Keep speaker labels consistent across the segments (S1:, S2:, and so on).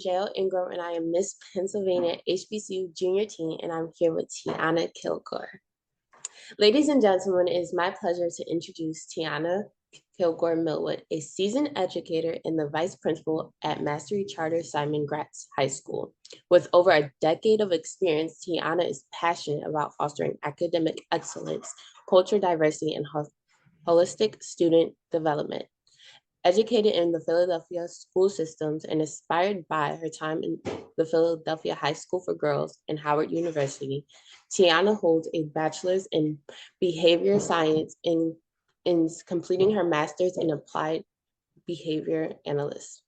S1: Jael Ingram, and I am Miss Pennsylvania HBCU Junior Teen, and I'm here with Tianna Kilgore. Ladies and gentlemen, it is my pleasure to introduce Tianna Kilgore-Millwood, a seasoned educator and the vice principal at Mastery Charter Simon Gratz High School. With over a decade of experience, Tianna is passionate about fostering academic excellence, cultural diversity, and holistic student development. Educated in the Philadelphia school systems and inspired by her time in the Philadelphia High School for Girls and Howard University, Tianna holds a bachelor's in behavior science and is completing her master's in applied behavior analyst.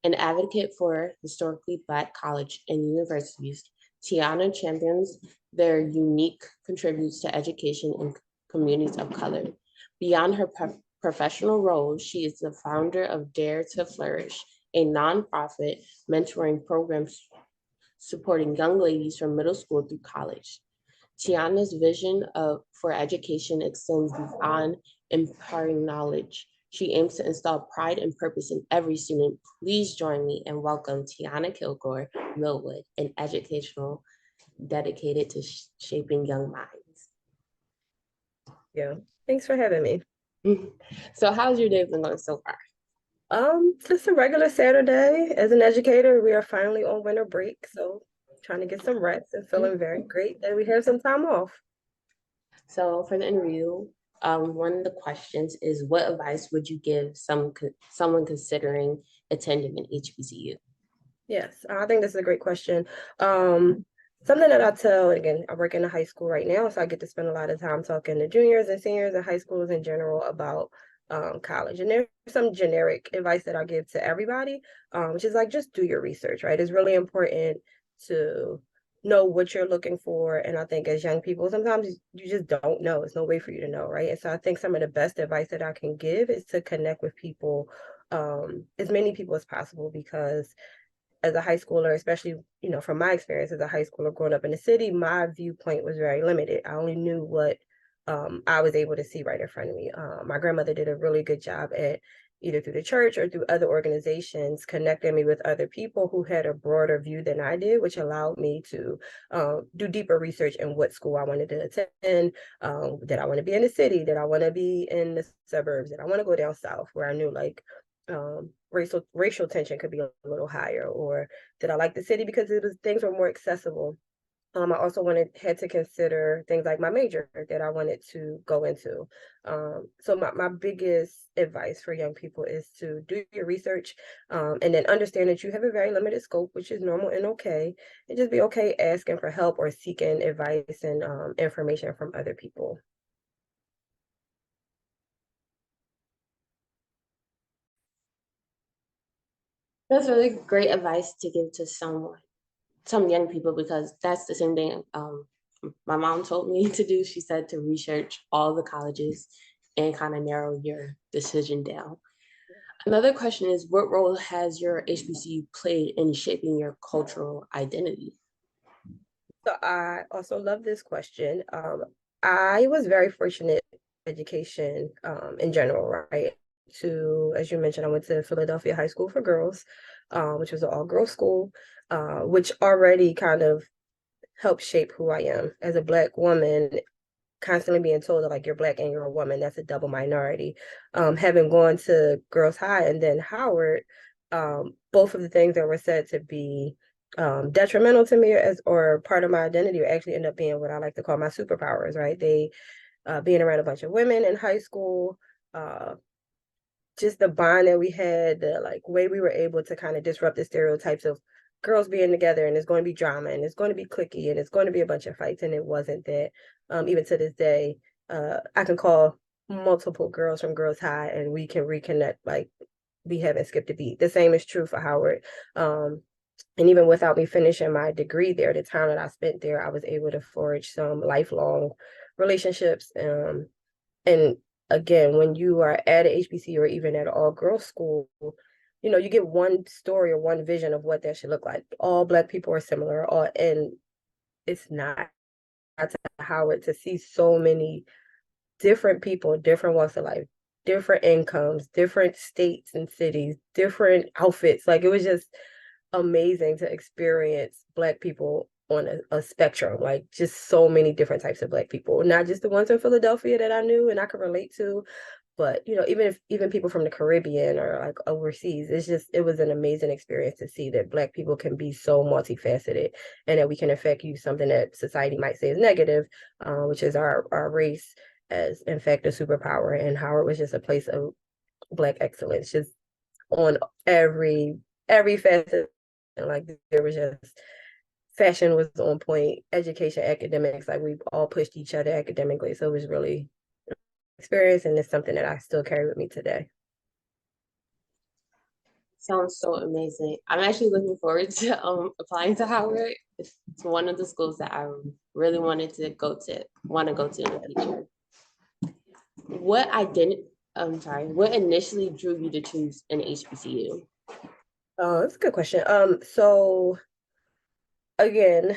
S1: An advocate for historically Black college and universities, Tianna champions their unique contributes to education in communities of color. Beyond her professional role, she is the founder of Dare to Flourish, a nonprofit mentoring program supporting young ladies from middle school through college. Tianna's vision for education extends beyond imparting knowledge. She aims to install pride and purpose in every student. Please join me and welcome Tianna Kilgore-Millwood, an educational dedicated to shaping young minds.
S2: Yeah, thanks for having me.
S1: So how's your day been going so far?
S2: Just a regular Saturday. As an educator, we are finally on winter break, so trying to get some rest and feeling very great that we have some time off.
S1: So for the interview, one of the questions is, what advice would you give someone considering attending an HBCU?
S2: Yes, I think this is a great question. Something that I tell, again, I work in a high school right now, so I get to spend a lot of time talking to juniors and seniors and high schools in general about college. And there's some generic advice that I give to everybody, which is like, just do your research, right? It's really important to know what you're looking for. And I think as young people, sometimes you just don't know. There's no way for you to know, right? And so I think some of the best advice that I can give is to connect with people, as many people as possible, because as a high schooler, especially, from my experience as a high schooler growing up in the city, my viewpoint was very limited. I only knew what I was able to see right in front of me. My grandmother did a really good job at, either through the church or through other organizations, connecting me with other people who had a broader view than I did, which allowed me to do deeper research in what school I wanted to attend, that I want to be in the city, that I want to be in the suburbs, that I want to go down south, where I knew racial tension could be a little higher, or that I like the city because things were more accessible. I also had to consider things like my major that I wanted to go into. So my biggest advice for young people is to do your research, and then understand that you have a very limited scope, which is normal and okay, and just be okay asking for help or seeking advice and information from other people.
S1: That's really great advice to give to some young people, because that's the same thing my mom told me to do. She said to research all the colleges and kind of narrow your decision down. Another question is, what role has your HBCU played in shaping your cultural identity?
S2: So I also love this question. I was very fortunate in education in general, right? As you mentioned, I went to Philadelphia High School for Girls, which was an all-girls school, which already kind of helped shape who I am as a Black woman. Constantly being told that, like, you're Black and you're a woman, that's a double minority. Having gone to Girls High and then Howard, both of the things that were said to be detrimental to me or part of my identity actually end up being what I like to call my superpowers, right? They being around a bunch of women in high school, just the bond that we had, the way we were able to kind of disrupt the stereotypes of girls being together and it's going to be drama and it's going to be cliquey and it's going to be a bunch of fights, and it wasn't that. Even to this day, I can call multiple girls from Girls High and we can reconnect like we haven't skipped a beat. The same is true for Howard. And even without me finishing my degree there, the time that I spent there, I was able to forge some lifelong relationships. And again, when you are at a HBCU or even at an all-girls school, you get one story or one vision of what that should look like. All Black people are similar, and it's not. To Howard, to see so many different people, different walks of life, different incomes, different states and cities, different outfits. Like, it was just amazing to experience Black people on a spectrum, like just so many different types of Black people, not just the ones in Philadelphia that I knew and I could relate to, but even people from the Caribbean or like overseas, it was an amazing experience to see that Black people can be so multifaceted and that we can in fact use something that society might say is negative, which is our race, as in fact a superpower. And Howard was just a place of Black excellence, just on every facet. And like there was just fashion was on point, education, academics, like we all pushed each other academically. So it was really experience, and it's something that I still carry with me today.
S1: Sounds so amazing. I'm actually looking forward to applying to Howard. It's one of the schools that I really want to go to in the future. What I didn't, I'm sorry, what initially drew you to choose an HBCU?
S2: Oh, that's a good question. So again,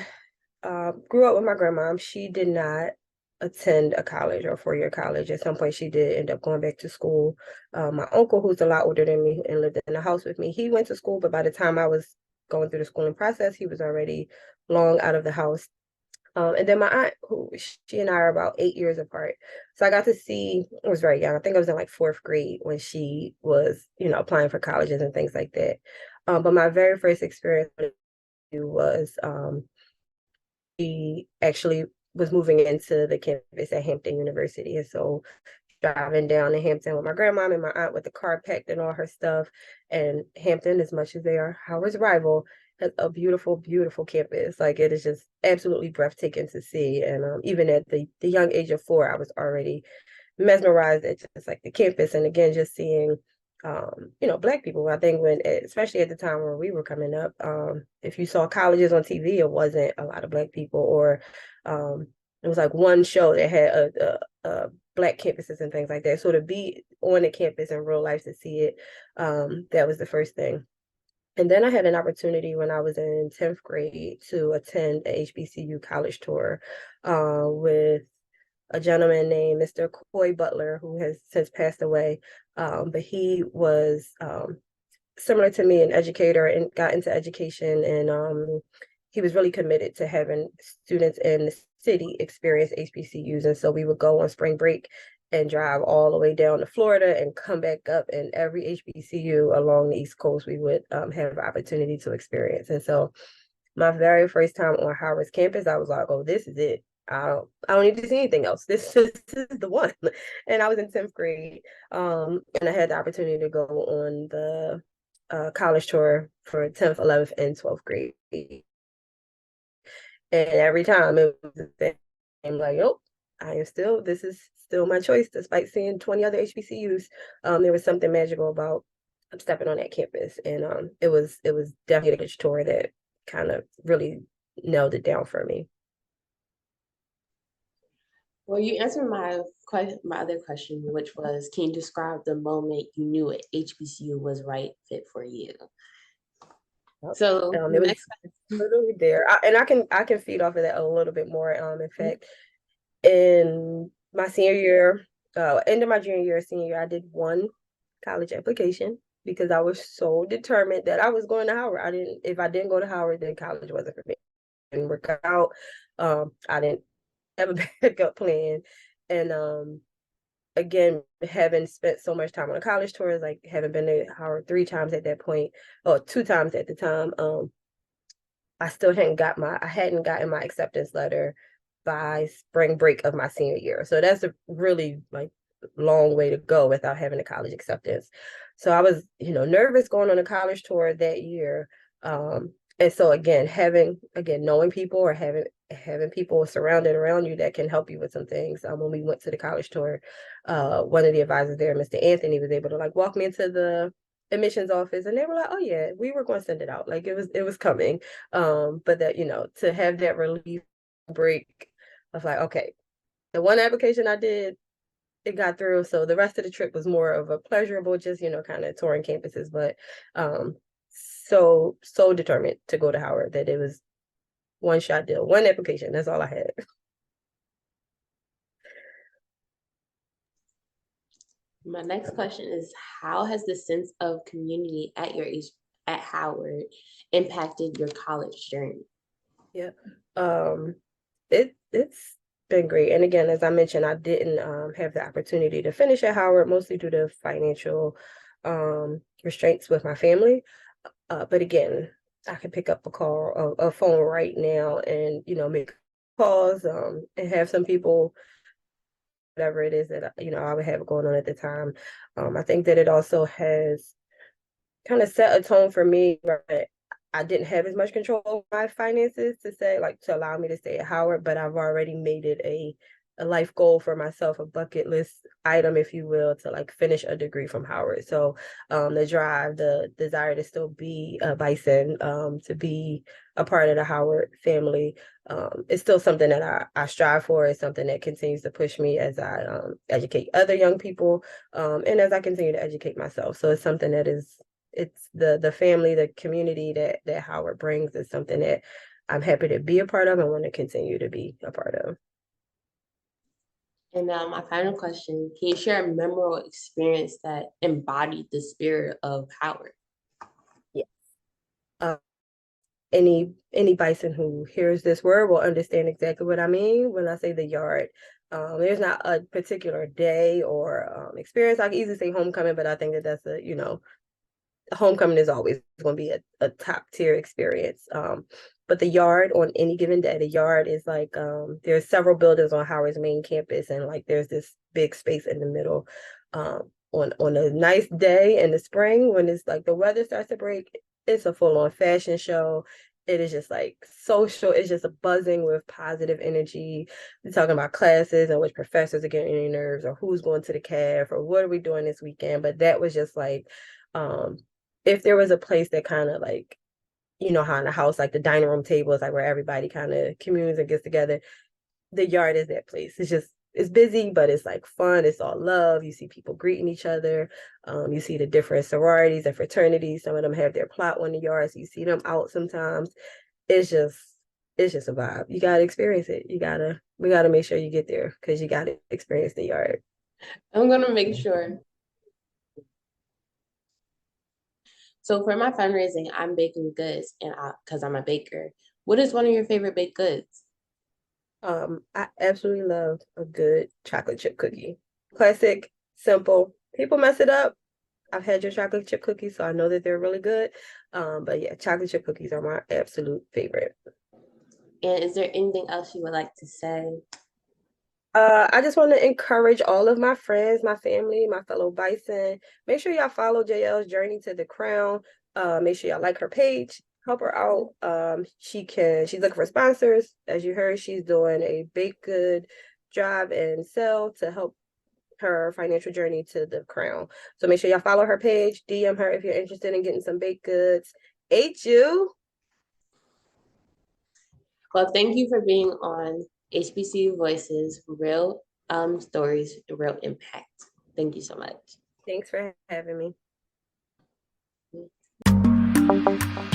S2: grew up with my grandma. She did not attend a college or a four-year college. At some point, she did end up going back to school. My uncle, who's a lot older than me and lived in the house with me, he went to school, but by the time I was going through the schooling process, he was already long out of the house. And then my aunt, who she and I are about 8 years apart. So I got to see, I was very young. I think I was in like fourth grade when she was, applying for colleges and things like that. But my very first experience was she actually was moving into the campus at Hampton University. And so driving down to Hampton with my grandma and my aunt with the car packed and all her stuff. And Hampton, as much as they are Howard's rival, has a beautiful, beautiful campus. Like it is just absolutely breathtaking to see. And even at the young age of 4, I was already mesmerized at just like the campus. And again, just seeing Black people. I think especially at the time when we were coming up, if you saw colleges on TV, it wasn't a lot of Black people, or it was like one show that had a Black campuses and things like that. So to be on the campus in real life to see it, that was the first thing. And then I had an opportunity when I was in 10th grade to attend a HBCU college tour with a gentleman named Mr. Coy Butler, who has since passed away. But he was similar to me, an educator, and got into education. And he was really committed to having students in the city experience HBCUs. And so we would go on spring break and drive all the way down to Florida and come back up. And every HBCU along the East Coast, we would have opportunity to experience. And so my very first time on Howard's campus, I was like, oh, this is it. I don't need to see anything else. This is the one. And I was in 10th grade. And I had the opportunity to go on the college tour for 10th, 11th, and 12th grade. And every time it was the same. I'm like, oh, this is still my choice, despite seeing 20 other HBCUs. There was something magical about stepping on that campus. And it was definitely a college tour that kind of really nailed it down for me.
S1: Well, you answered my other question, which was, can you describe the moment you knew a HBCU was right fit for you? So
S2: It
S1: the
S2: was
S1: next
S2: literally there. And I can feed off of that a little bit more. In fact, in my senior year, end of my junior year, senior year, I did one college application because I was so determined that I was going to Howard. If I didn't go to Howard, then college wasn't for me. Didn't work out. I didn't have a backup plan. And again, having spent so much time on a college tour, like having been to Howard 3 times at that point, or 2 times at the time, I hadn't gotten my acceptance letter by spring break of my senior year. So that's a really like long way to go without having a college acceptance. So I was, nervous going on a college tour that year. And so knowing people or having people surrounded around you that can help you with some things. When we went to the college tour, one of the advisors there, Mr. Anthony, was able to like walk me into the admissions office, and they were like, oh yeah, we were going to send it out, like it was coming. But that, to have that relief break of like, okay, the one application I did, it got through, so the rest of the trip was more of a pleasurable, just kind of touring campuses. But so determined to go to Howard that it was one shot deal, one application, that's all I had.
S1: My next question is, how has the sense of community at your at Howard impacted your college journey?
S2: Yeah. It's been great. And again, as I mentioned, I didn't have the opportunity to finish at Howard, mostly due to financial restraints with my family. But again, I can pick up a phone right now and, make calls and have some people, whatever it is that, I would have going on at the time. I think that it also has kind of set a tone for me, right? I didn't have as much control over my finances to allow me to stay at Howard, but I've already made it a life goal for myself, a bucket list item, if you will, to like finish a degree from Howard. So the drive, the desire to still be a Bison, to be a part of the Howard family, it's still something that I strive for. It's something that continues to push me as I educate other young people, and as I continue to educate myself. So it's something that it's the family, the community that Howard brings is something that I'm happy to be a part of and want to continue to be a part of.
S1: And now my final question, can you share a memorable experience that embodied the spirit of Howard?
S2: Yeah. Uh, any Bison who hears this word will understand exactly what I mean when I say the yard. There's not a particular day or experience. I can easily say homecoming, but I think that that's homecoming is always going to be a top tier experience. But the yard on any given day, the yard is like there's several buildings on Howard's main campus, and like there's this big space in the middle. On a nice day in the spring when it's like the weather starts to break, it's a full on fashion show. It is just like social. It's just a buzzing with positive energy. We're talking about classes and which professors are getting on your nerves, or who's going to the caf, or what are we doing this weekend. But that was just like um if there was a place that kind of like, how in the house, like the dining room table is like where everybody kind of communes and gets together, the yard is that place. It's busy, but it's like fun. It's all love. You see people greeting each other. You see the different sororities and fraternities. Some of them have their plot on the yard, so you see them out sometimes. It's just, it's just a vibe. You gotta experience it. We gotta make sure you get there because you gotta experience the yard.
S1: I'm gonna make sure. So for my fundraising, I'm baking goods and because I'm a baker. What is one of your favorite baked goods?
S2: I absolutely love a good chocolate chip cookie. Classic, simple. People mess it up. I've had your chocolate chip cookies, so I know that they're really good. But yeah, chocolate chip cookies are my absolute favorite.
S1: And is there anything else you would like to say?
S2: I just want to encourage all of my friends, my family, my fellow Bison. Make sure y'all follow JL's journey to the crown. Make sure y'all like her page, help her out. She's looking for sponsors. As you heard, she's doing a baked good drive and sell to help her financial journey to the crown. So make sure y'all follow her page, DM her if you're interested in getting some baked goods. You.
S1: Well, thank you for being on HBCU Voices, real stories, real impact. Thank you so much.
S2: Thanks for having me.